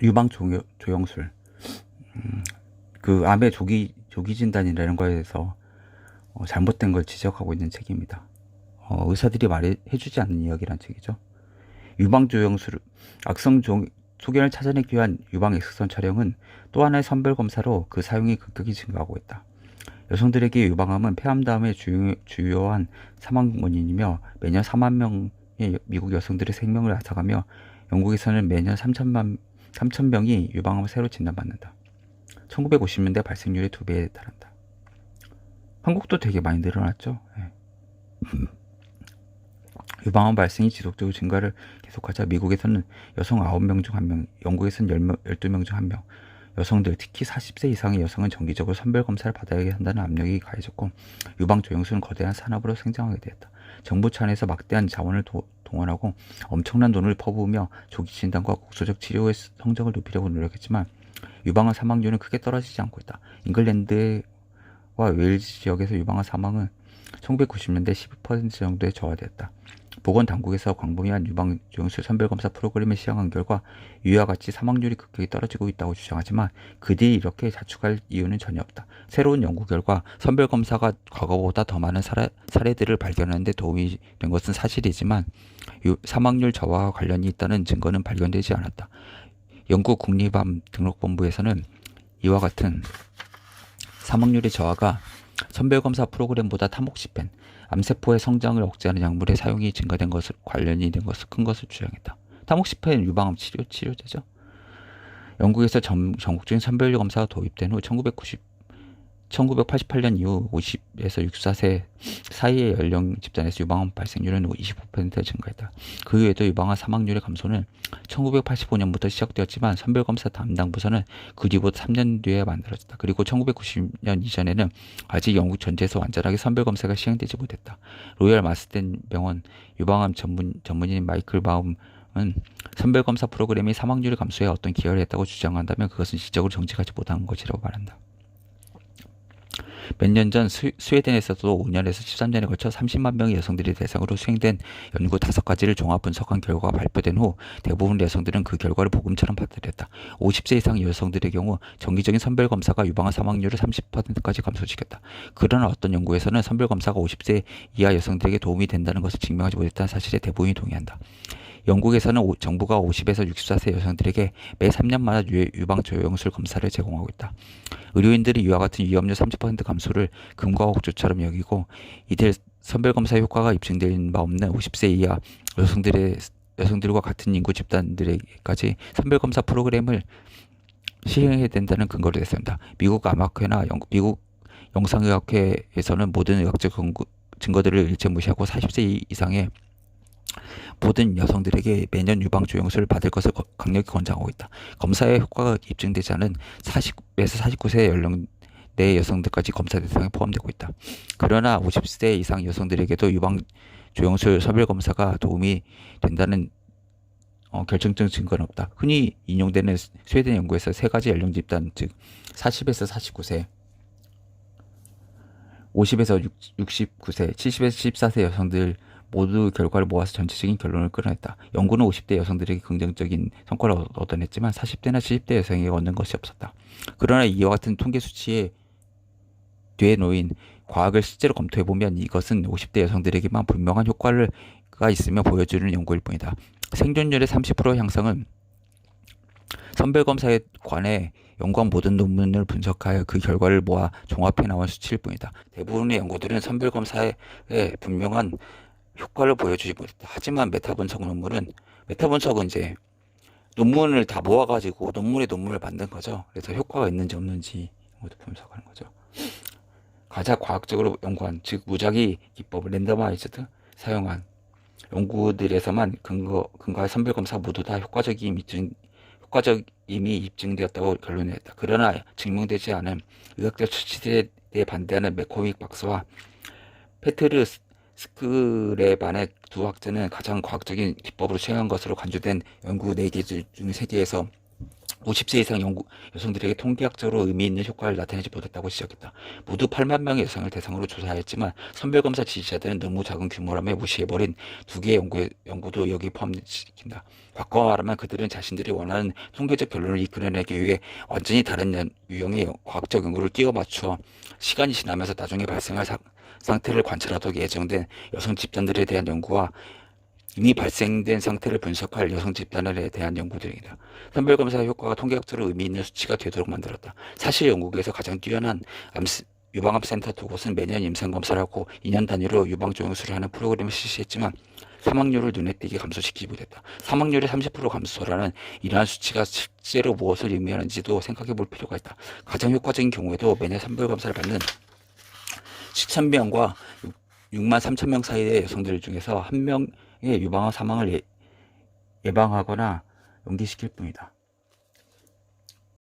유방 조영술, 그 암의 조기 진단이라는 거에 대해서 잘못된 걸 지적하고 있는 책입니다. 의사들이 말해주지 않는 이야기란 책이죠. 유방 조영술, 소견을 찾아내기 위한 유방 엑스선 촬영은 또 하나의 선별 검사로 그 사용이 급격히 증가하고 있다. 여성들에게 유방암은 폐암 다음에 주요한 사망 원인이며 매년 4만 명의 미국 여성들의 생명을 앗아가며 영국에서는 매년 3천 명이 유방암을 새로 진단받는다. 1950년대 발생률의 2배에 달한다. 한국도 되게 많이 늘어났죠. 네. 유방암 발생이 지속적으로 증가를 계속하자 미국에서는 여성 9명 중 1명, 영국에서는 12명 중 1명, 여성들, 특히 40세 이상의 여성은 정기적으로 선별검사를 받아야 한다는 압력이 가해졌고 유방 조영술은 거대한 산업으로 성장하게 되었다. 정부 차원에서 막대한 자원을 동원하고 엄청난 돈을 퍼부으며 조기 진단과 국소적 치료의 성적을 높이려고 노력했지만 유방암 사망률은 크게 떨어지지 않고 있다. 잉글랜드와 웨일즈 지역에서 유방암 사망은 1990년대 12% 정도에 저하되었다. 보건당국에서 광범위한 유방 조영술 선별검사 프로그램을 시행한 결과 이와 같이 사망률이 급격히 떨어지고 있다고 주장하지만 그들이 이렇게 자축할 이유는 전혀 없다. 새로운 연구 결과 선별검사가 과거보다 더 많은 사례들을 발견하는 데 도움이 된 것은 사실이지만 사망률 저하와 관련이 있다는 증거는 발견되지 않았다. 영국 국립암 등록본부에서는 이와 같은 사망률의 저하가 선별검사 프로그램보다 타목시펜, 암세포의 성장을 억제하는 약물의 사용이 증가된 것을 관련이 된 것을 큰 것을 주장했다. 타목시펜 유방암 치료제죠. 영국에서 전국적인 선별 검사가 도입된 후 1988년 이후 50에서 64세 사이의 연령 집단에서 유방암 발생률은 25% 증가했다. 그 외에도 유방암 사망률의 감소는 1985년부터 시작되었지만 선별검사 담당 부서는 그 뒤부터 3년 뒤에 만들어졌다. 그리고 1990년 이전에는 아직 영국 전체에서 완전하게 선별검사가 시행되지 못했다. 로열 마스덴 병원 유방암 전문의인 마이클 바움은 선별검사 프로그램이 사망률의 감소에 어떤 기여를 했다고 주장한다면 그것은 지적으로 정직하지 못한 것이라고 말한다. 몇 년 전 스웨덴에서도 5년에서 13년에 걸쳐 30만 명의 여성들이 대상으로 수행된 연구 5가지를 종합 분석한 결과가 발표된 후 대부분의 여성들은 그 결과를 복음처럼 받아들였다. 50세 이상 여성들의 경우 정기적인 선별검사가 유방암 사망률을 30%까지 감소시켰다. 그러나 어떤 연구에서는 선별검사가 50세 이하 여성들에게 도움이 된다는 것을 증명하지 못했다는 사실에 대부분이 동의한다. 영국에서는 정부가 50에서 64세 여성들에게 매 3년마다 유방 조영술 검사를 제공하고 있다. 의료인들이 이와 같은 위험률 30% 감소를 금과 옥조처럼 여기고 이들 선별검사 효과가 입증된 바 없는 50세 이하 여성들과 같은 인구 집단들에게까지 선별검사 프로그램을 시행해야 된다는 근거를 내세운다. 미국 암학회나 미국 영상의학회에서는 모든 의학적 증거들을 일체 무시하고 40세 이상의 모든 여성들에게 매년 유방 조영술을 받을 것을 강력히 권장하고 있다. 검사의 효과가 입증되지 않은 40에서 49세 연령 내 여성들까지 검사 대상에 포함되고 있다. 그러나 50세 이상 여성들에게도 유방 조영술 선별 검사가 도움이 된다는 결정적 증거는 없다. 흔히 인용되는 스웨덴 연구에서 3가지 연령 집단, 즉 40에서 49세, 50에서 69세, 70에서 74세 여성들 모두 결과를 모아서 전체적인 결론을 끌어냈다. 연구는 50대 여성들에게 긍정적인 성과를 얻어냈지만 40대나 70대 여성에게 얻는 것이 없었다. 그러나 이와 같은 통계 수치에 뒤에 놓인 과학을 실제로 검토해보면 이것은 50대 여성들에게만 분명한 효과가 있으며 보여주는 연구일 뿐이다. 생존율의 30% 향상은 선별검사에 관해 연구한 모든 논문을 분석하여 그 결과를 모아 종합해 나온 수치일 뿐이다. 대부분의 연구들은 선별검사에 분명한 효과를 보여주지 못했다. 하지만 메타 분석은 이제 논문을 다 모아가지고 논문을 만든 거죠. 그래서 효과가 있는지 없는지 모두 분석하는 거죠. 가장 과학적으로 연구한, 즉 무작위 기법 랜더마이즈드 사용한 연구들에서만 근거와 선별검사 모두 다 효과적임이 입증되었다고 결론냈다. 그러나 증명되지 않은 의학적 수치에 반대하는 맥코믹 박사와 페트르 스크레반의 두 학자는 가장 과학적인 기법으로 수행한 것으로 간주된 연구 4개 중 3개에서 50세 이상 여성들에게 통계학적으로 의미 있는 효과를 나타내지 못했다고 지적했다. 모두 8만 명의 여성을 대상으로 조사하였지만 선별검사 지지자들은 너무 작은 규모라며 무시해버린 두 개의 연구도 여기 포함시킨다. 바꿔 말하면 그들은 자신들이 원하는 통계적 결론을 이끌어내기 위해 완전히 다른 유형의 과학적 연구를 끼워 맞춰 시간이 지나면서 나중에 발생할 상태를 관찰하도록 예정된 여성 집단들에 대한 연구와 이미 발생된 상태를 분석할 여성 집단에 대한 연구들이다. 선별검사 효과가 통계학적으로 의미 있는 수치가 되도록 만들었다. 사실 영국에서 가장 뛰어난 유방암센터 두 곳은 매년 임상검사를 하고 2년 단위로 유방종양술을 하는 프로그램을 실시했지만 사망률을 눈에 띄게 감소시키지 못했다. 사망률의 30% 감소라는 이러한 수치가 실제로 무엇을 의미하는지도 생각해 볼 필요가 있다. 가장 효과적인 경우에도 매년 선별검사를 받는 10,000명과 6만 3천 명 사이의 여성들 중에서 한 명의 유방암 사망을 예방하거나 연기시킬 뿐이다.